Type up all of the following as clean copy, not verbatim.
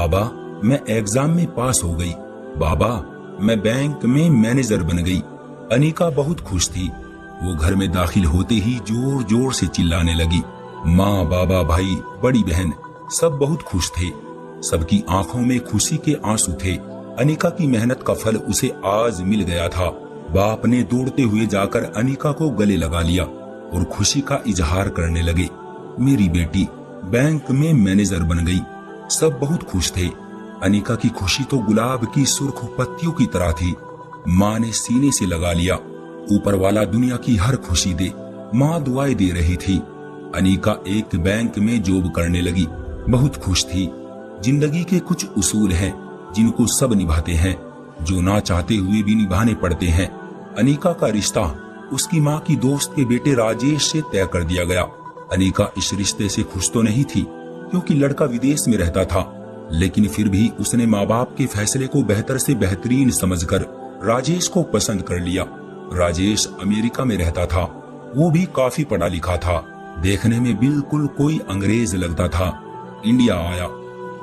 बाबा मैं एग्जाम में पास हो गई। बाबा मैं बैंक में मैनेजर बन गई। अनिका बहुत खुश थी। वो घर में दाखिल होते ही जोर जोर से चिल्लाने लगी। माँ, बाबा, भाई, बड़ी बहन सब बहुत खुश थे। सबकी आंखों में खुशी के आंसू थे। अनिका की मेहनत का फल उसे आज मिल गया था। बाप ने दौड़ते हुए जाकर अनिका को गले लगा लिया और खुशी का इजहार करने लगे। मेरी बेटी बैंक में मैनेजर बन गई। सब बहुत खुश थे। अनिका की खुशी तो गुलाब की सुर्ख पत्तियों की तरह थी। माँ ने सीने से लगा लिया, ऊपर वाला दुनिया की हर खुशी दे। माँ दुआएं दे रही थी। अनिका एक बैंक में जॉब करने लगी। बहुत खुश थी। जिंदगी के कुछ उसूल हैं जिनको सब निभाते हैं, जो ना चाहते हुए भी निभाने पड़ते हैं। अनिका का रिश्ता उसकी माँ की दोस्त के बेटे राजेश से तय कर दिया गया। अनिका इस रिश्ते से खुश तो नहीं थी क्योंकि लड़का विदेश में रहता था, लेकिन फिर भी उसने माँ बाप के फैसले को बेहतर से बेहतरीन समझकर राजेश को पसंद कर लिया। राजेश अमेरिका में रहता था। वो भी काफी पढ़ा लिखा था। देखने में बिल्कुल कोई अंग्रेज लगता था। इंडिया आया।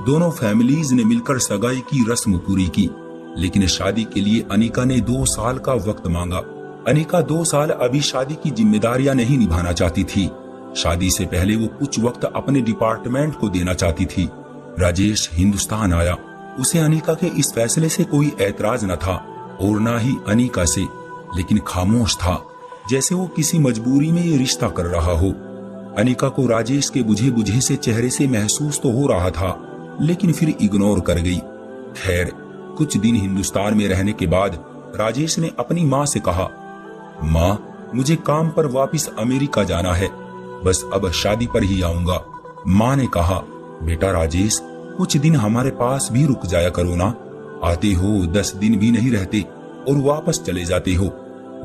दोनों फैमिलीज ने मिलकर सगाई की रस्म पूरी की, लेकिन शादी के लिए अनिका ने 2 साल का वक्त मांगा। अनिका 2 साल अभी शादी की जिम्मेदारियां नहीं निभाना चाहती थी। शादी से पहले वो कुछ वक्त अपने डिपार्टमेंट को देना चाहती थी। राजेश हिंदुस्तान आया। उसे अनिका के इस फैसले से कोई ऐतराज न था और न ही अनिका से, लेकिन खामोश था, जैसे वो किसी मजबूरी में ये रिश्ता कर रहा हो। अनिका को राजेश के बुझे बुझे से चेहरे से महसूस तो हो रहा था, लेकिन फिर इग्नोर कर गई। खैर, कुछ दिन हिंदुस्तान में रहने के बाद राजेश ने अपनी माँ से कहा, माँ मुझे काम पर वापस अमेरिका जाना है, बस अब शादी पर ही आऊंगा। माँ ने कहा, बेटा राजेश कुछ दिन हमारे पास भी रुक जाया करो ना। आते हो 10 दिन भी नहीं रहते और वापस चले जाते हो,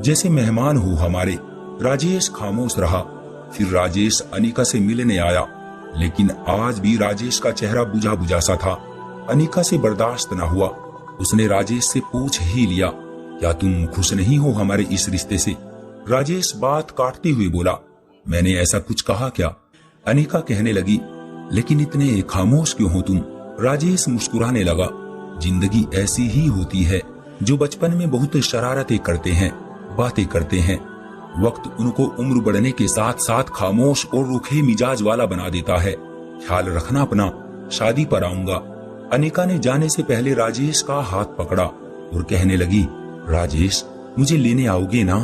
जैसे मेहमान हो हमारे। राजेश खामोश रहा। फिर राजेश अनिका से मिलने आया, लेकिन आज भी राजेश का चेहरा बुझा बुझा सा था। अनिका से बर्दाश्त न हुआ। उसने राजेश से पूछ ही लिया, क्या तुम खुश नहीं हो हमारे इस रिश्ते से? राजेश बात काटते हुए बोला, मैंने ऐसा कुछ कहा क्या? अनिका कहने लगी, लेकिन इतने खामोश क्यों हो तुम? राजेश मुस्कुराने लगा। जिंदगी ऐसी ही होती है, जो बचपन में बहुत शरारतें करते हैं, बातें करते हैं। वक्त उनको उम्र बढ़ने के साथ साथ खामोश और रूखे मिजाज वाला बना देता है। ख्याल रखना अपना, शादी पर आऊंगा। अनिका ने जाने से पहले राजेश का हाथ पकड़ा और कहने लगी, राजेश मुझे लेने आओगे ना?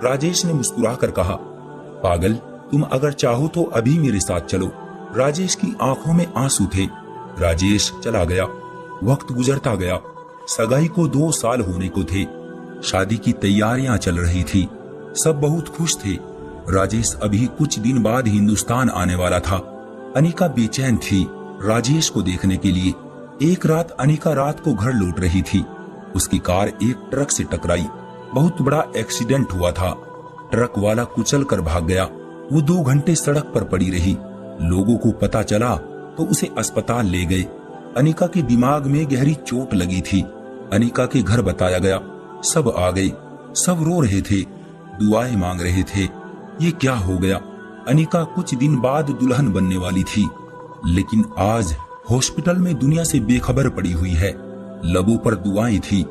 राजेश ने मुस्कुराकर कहा, पागल, तुम अगर चाहो तो अभी मेरे साथ चलो। राजेश की आंखों में आंसू थे। राजेश चला गया। वक्त गुजरता गया। सगाई को 2 साल होने को थे। शादी की तैयारियां चल रही थी। सब बहुत खुश थे। राजेश अभी कुछ दिन बाद हिंदुस्तान आने वाला था। अनिका बेचैन थी राजेश को देखने के लिए। एक रात अनिका रात को घर लौट रही थी। उसकी कार एक ट्रक से टकराई। बहुत बड़ा एक्सीडेंट हुआ था। ट्रक वाला कुचल कर भाग गया। वो 2 घंटे सड़क पर पड़ी रही। लोगों को पता चला तो उसे अस्पताल ले गए। अनिका के दिमाग में गहरी चोट लगी थी। अनिका के घर बताया गया। सब आ गए। सब रो रहे थे, दुआएं मांग रहे थे। ये क्या हो गया? अनिका कुछ दिन बाद दुल्हन बनने वाली थी, लेकिन आज हॉस्पिटल में दुनिया से बेखबर पड़ी हुई है। लबों पर दुआएं थी,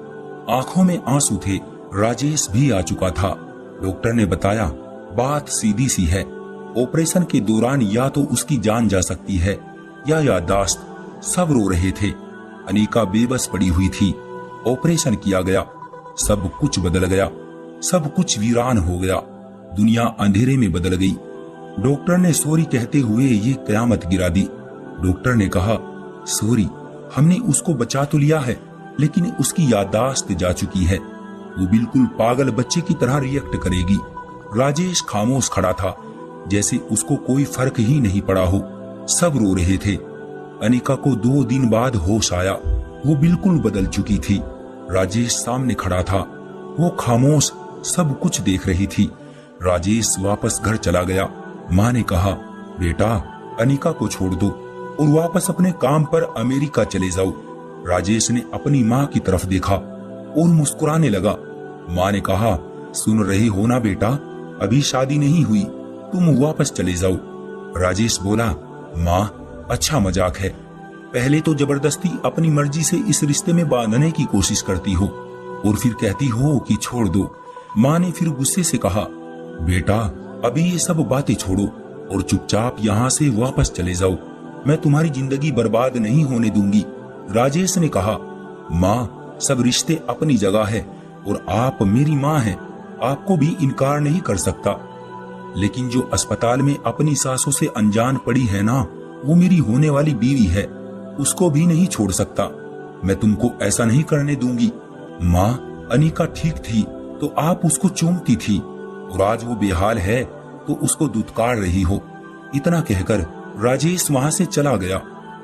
आंखों में आंसू थे। राजेश भी आ चुका था। डॉक्टर ने बताया, बात सीधी सी है, ऑपरेशन के दौरान या तो उसकी जान जा सकती है या याददाश्त। सब रो रहे थे। अनिका बेबस पड़ी हुई थी। ऑपरेशन किया गया। सब कुछ बदल गया। सब कुछ वीरान हो गया। दुनिया अंधेरे में बदल गई। डॉक्टर ने सॉरी कहते हुए ये कयामत गिरा दी। डॉक्टर ने कहा, सॉरी, हमने उसको बचा तो लिया है, लेकिन उसकी याददाश्त जा चुकी है। वो बिल्कुल पागल बच्चे की तरह रिएक्ट करेगी। राजेश खामोश खड़ा था, जैसे उसको कोई फर्क ही नहीं पड़ा हो। सब रो रहे थे। अनिका को 2 दिन बाद होश आया। वो बिल्कुल बदल चुकी थी। राजेश सामने खड़ा था। वो खामोश सब कुछ देख रही थी। राजेश वापस घर चला गया। माँ ने कहा, बेटा अनिका को छोड़ दो और वापस अपने काम पर अमेरिका चले जाओ। राजेश ने अपनी माँ की तरफ देखा और मुस्कुराने लगा। माँ ने कहा, सुन रही हो ना बेटा, अभी शादी नहीं हुई, तुम वापस चले जाओ। राजेश बोला, माँ अच्छा मजाक है। पहले तो जबरदस्ती अपनी मर्जी से इस रिश्ते में बांधने की कोशिश करती हो और फिर कहती हो कि छोड़ दो। माँ ने फिर गुस्से से कहा, बेटा अभी ये सब बातें छोड़ो और चुपचाप यहाँ से वापस चले जाओ, मैं तुम्हारी जिंदगी बर्बाद नहीं होने दूंगी। राजेश ने कहा, माँ सब रिश्ते अपनी जगह है और आप मेरी माँ हैं, आपको भी इनकार नहीं कर सकता, लेकिन जो अस्पताल में अपनी सासों से अनजान पड़ी है ना, वो मेरी होने वाली बीवी है, उसको भी नहीं छोड़ सकता। मैं तुमको ऐसा नहीं करने दूंगी। माँ अनिका ठीक थी तो आप उसको चूमती थी और आज वो बेहाल है तो उसको दुत्कार रही हो। इतना कहकर राजेश वहां से चला गया।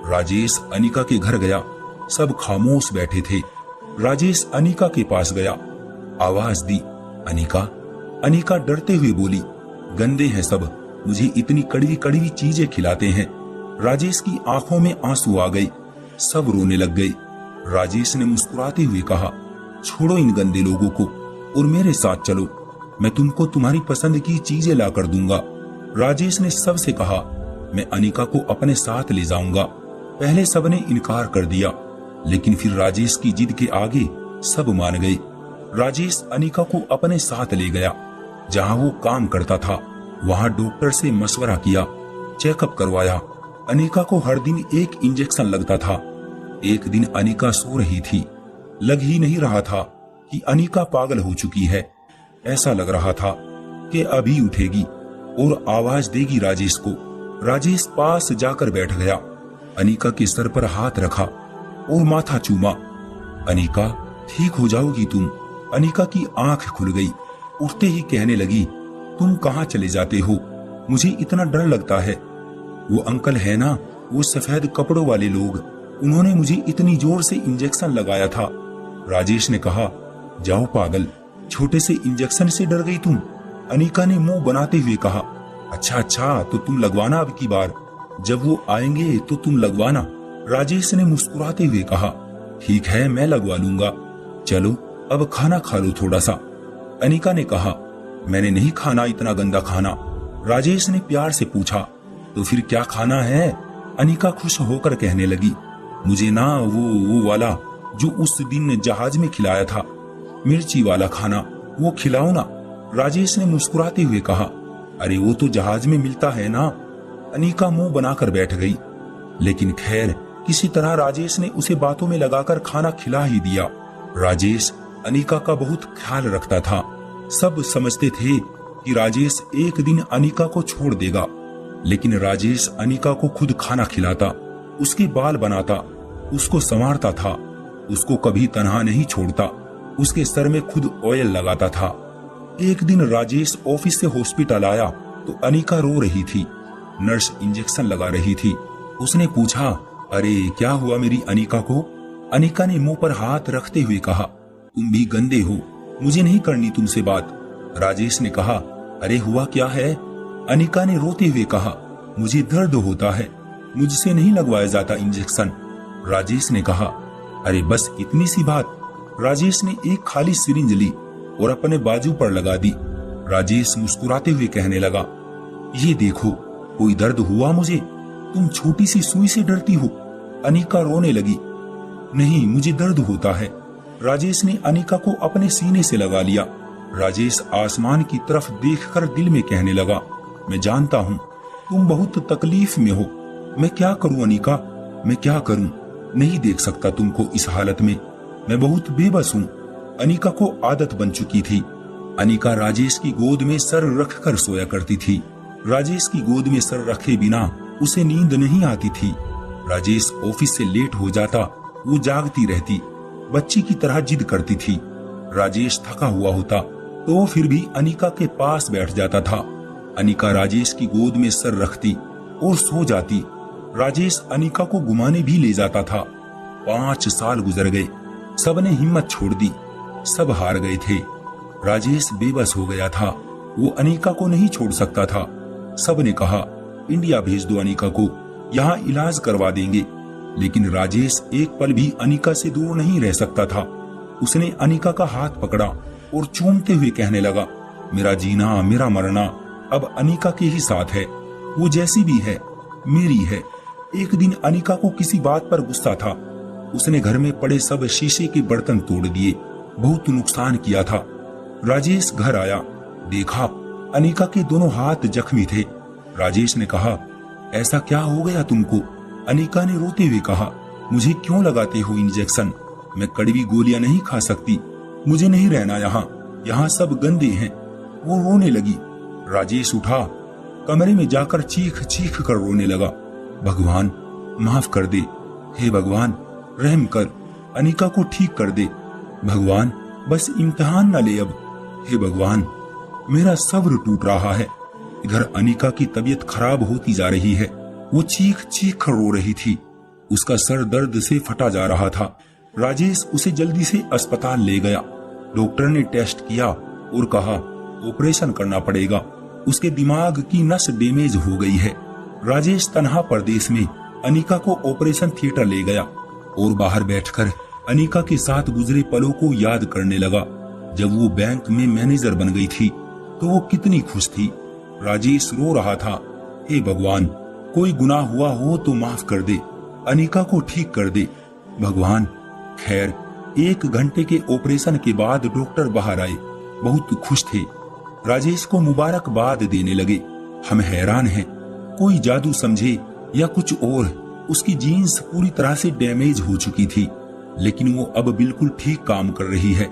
राजेश अनिका के घर गया। सब खामोश बैठे थे। राजेश अनिका के पास गया, आवाज दी, अनिका। अनिका डरते हुए बोली, गंदे हैं सब, मुझे इतनी कड़वी कड़वी चीजें खिलाते हैं। राजेश की आंखों में आंसू आ गए, सब रोने लग गए। राजेश ने मुस्कुराते हुए कहा, छोड़ो इन गंदे लोगों को और मेरे साथ चलो, मैं तुमको तुम्हारी पसंद की चीजें ला कर दूंगा। राजेश ने सबसे कहा, मैं अनिका को अपने साथ ले जाऊंगा। पहले सबने इनकार कर दिया, लेकिन फिर राजेश की जिद के आगे सब मान गए। राजेश अनिका को अपने साथ ले गया। जहां वो काम करता था वहां डॉक्टर से मशवरा किया, चेकअप करवाया। अनिका को हर दिन एक इंजेक्शन लगता था। एक दिन अनिका सो रही थी। लग ही नहीं रहा था कि अनिका पागल हो चुकी है। ऐसा लग रहा था कि अभी उठेगी और आवाज देगी राजेश को। राजेश पास जाकर बैठ गया, अनिका के सर पर हाथ रखा और माथा चूमा। अनिका ठीक हो जाओगी तुम। अनिका की आंख खुल गई। उठते ही कहने लगी, तुम कहाँ चले जाते हो, मुझे इतना डर लगता है। वो अंकल है ना, वो सफेद कपड़ों वाले लोग, उन्होंने मुझे इतनी जोर से इंजेक्शन लगाया था। राजेश ने कहा, जाओ पागल, छोटे से इंजेक्शन से डर गई तुम। अनिका ने मुंह बनाते हुए कहा, अच्छा तो तुम लगवाना अब की बार, जब वो आएंगे तो तुम लगवाना। राजेश ने मुस्कुराते हुए कहा, ठीक है मैं लगवा लूंगा, चलो अब खाना खा लो थोड़ा सा। अनिका ने कहा, मैंने नहीं खाना इतना गंदा खाना। राजेश ने प्यार से पूछा, तो फिर क्या खाना है? अनिका खुश होकर कहने लगी, मुझे ना वो वाला जो उस दिन जहाज में खिलाया था, मिर्ची वाला खाना, वो खिलाओ ना। राजेश ने मुस्कुराते हुए कहा, अरे वो तो जहाज में मिलता है ना। अनिका मुंह बनाकर बैठ गई, लेकिन खैर किसी तरह राजेश ने उसे बातों में लगाकर खाना खिला ही दिया। राजेश अनिका का बहुत ख्याल रखता था। सब समझते थे कि राजेश एक दिन अनिका को छोड़ देगा, लेकिन राजेश अनिका को खुद खाना खिलाता, उसके बाल बनाता, उसको संवारता था, उसको कभी तन्हा नहीं छोड़ता, उसके सर में खुद ऑयल लगाता था। एक दिन राजेश ऑफिस से हॉस्पिटल आया तो अनिका रो रही थी। नर्स इंजेक्शन लगा रही थी। उसने पूछा, अरे क्या हुआ मेरी अनिका को? अनिका ने मुंह पर हाथ रखते हुए कहा, तुम भी गंदे हो, मुझे नहीं करनी तुमसे बात। राजेश ने कहा, अरे हुआ क्या है? अनिका ने रोते हुए कहा, मुझे दर्द होता है, मुझसे नहीं लगवाया जाता इंजेक्शन। राजेश ने कहा, अरे बस इतनी सी बात। राजेश ने एक खाली सिरिंज ली और अपने बाजू पर लगा दी। राजेश मुस्कुराते हुए कहने लगा, ये देखो कोई दर्द हुआ मुझे, तुम छोटी सी सुई से डरती हो। अनिका रोने लगी, नहीं मुझे दर्द होता है। राजेश ने अनिका को अपने सीने से लगा लिया। राजेश आसमान की तरफ देखकर दिल में कहने लगा, मैं जानता हूँ तुम बहुत तकलीफ में हो, मैं क्या करूँ अनिका, मैं क्या करूँ, नहीं देख सकता तुमको इस हालत में, मैं बहुत बेबस हूँ। अनिका को आदत बन चुकी थी। अनिका राजेश की गोद में सर रखकर सोया करती थी। राजेश की गोद में सर रखे बिना उसे नींद नहीं आती थी। राजेश ऑफिस से लेट हो जाता, वो जागती रहती, बच्ची की तरह जिद करती थी। राजेश थका हुआ होता तो फिर भी अनिका के पास बैठ जाता था। अनिका राजेश की गोद में सर रखती और सो जाती। राजेश अनिका को घुमाने भी ले जाता था। 5 साल गुजर गए, सबने हिम्मत छोड़ दी, सब हार गए थे। राजेश बेबस हो गया था, वो अनिका को नहीं छोड़ सकता था। सबने कहा, इंडिया भेज दो अनिका को, यहाँ इलाज करवा देंगे। लेकिन राजेश एक पल भी अनिका से दूर नहीं रह सकता था। उसने अनिका का हाथ पकड़ा और चूमते हुए कहने लगा, मेरा जीना मेरा मरना अब अनिका के ही साथ है, वो जैसी भी है मेरी है। एक दिन अनिका को किसी बात पर गुस्सा था। उसने घर में पड़े सब शीशे के बर्तन तोड़ दिए, बहुत नुकसान किया था। राजेश घर आया, देखा अनिका के दोनों हाथ जख्मी थे। राजेश ने कहा, ऐसा क्या हो गया तुमको? अनिका ने रोते हुए कहा, मुझे क्यों लगाते हो इंजेक्शन? मैं कड़वी गोलियां नहीं खा सकती, मुझे नहीं रहना यहाँ सब गंदे हैं। वो रोने लगी। राजेश उठा, कमरे में जाकर चीख चीख कर रोने लगा। भगवान माफ कर दे, हे भगवान रहम कर, अनिका को ठीक कर दे। भगवान बस इम्तिहान न ले अब, हे भगवान मेरा सब्र टूट रहा है। इधर अनिका की तबीयत खराब होती जा रही है। वो चीख चीख कर रो रही थी, उसका सर दर्द से फटा जा रहा था। राजेश उसे जल्दी से अस्पताल ले गया। डॉक्टर ने टेस्ट किया और कहा ऑपरेशन करना पड़ेगा, उसके दिमाग की नस डैमेज हो गई है। राजेश तन्हा परदेश में अनिका को ऑपरेशन थिएटर ले गया और बाहर बैठकर अनिका के साथ गुजरे पलों को याद करने लगा। जब वो बैंक में मैनेजर बन गई थी तो वो कितनी खुश थी। राजेश रो रहा था, हे भगवान कोई गुनाह हुआ हो तो माफ कर दे, अनिका को ठीक कर दे भगवान। खैर 1 घंटे के ऑपरेशन के बाद डॉक्टर बाहर आए, बहुत खुश थे। राजेश को मुबारकबाद देने लगे। हम हैरान हैं, कोई जादू समझे या कुछ और, उसकी जीन्स पूरी तरह से डैमेज हो चुकी थी, लेकिन वो अब बिल्कुल ठीक काम कर रही है।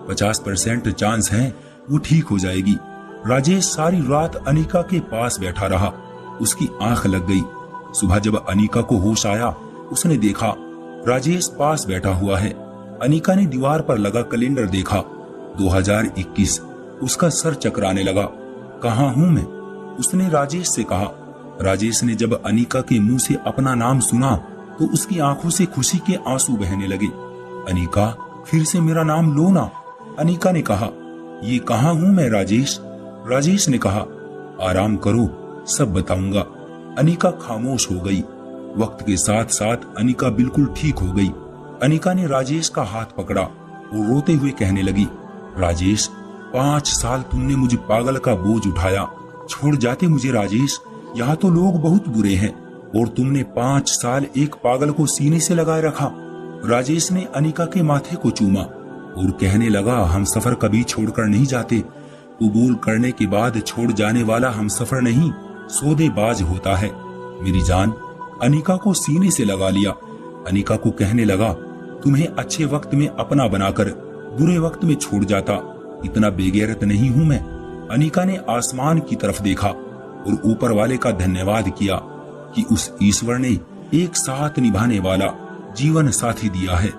50% चांस है वो ठीक हो जाएगी। राजेश सारी रात अनिका के पास बैठा रहा, उसकी आंख लग गई। सुबह जब अनिका को होश आया, उसने देखा राजेश पास बैठा हुआ है। अनिका ने दीवार पर लगा कैलेंडर देखा, 2021। उसका सर चकराने लगा। कहाँ हूँ मैं? उसने राजेश से कहा। राजेश ने जब अनिका के मुंह से अपना नाम सुना तो उसकी आंखों से खुशी के आंसू बहने लगे। अनिका फिर से मेरा नाम लो ना। अनिका ने कहा, ये कहाँ हूँ मैं राजेश? राजेश ने कहा, आराम करो सब बताऊंगा। अनिका खामोश हो गई। वक्त के साथ साथ अनिका बिल्कुल ठीक हो गई। अनिका ने राजेश का हाथ पकड़ा और रोते हुए कहने लगी, राजेश 5 साल तुमने मुझे पागल का बोझ उठाया, छोड़ जाते मुझे राजेश। यहाँ तो लोग बहुत बुरे हैं और तुमने 5 साल एक पागल को सीने से लगाए रखा। राजेश ने अनिका के माथे को चूमा और कहने लगा, हम सफर कभी छोड़कर नहीं जाते। कबूल करने के बाद छोड़ जाने वाला हम सफर नहीं, सौदेबाज होता है। मेरी जान। अनिका को सीने से लगा लिया। अनिका को कहने लगा, तुम्हें अच्छे वक्त में अपना बनाकर बुरे वक्त में छोड़ जाता, इतना बेगैरत नहीं हूँ मैं। अनिका ने आसमान की तरफ देखा और ऊपर वाले का धन्यवाद किया कि उस ईश्वर ने एक साथ निभाने वाला जीवन साथी दिया है।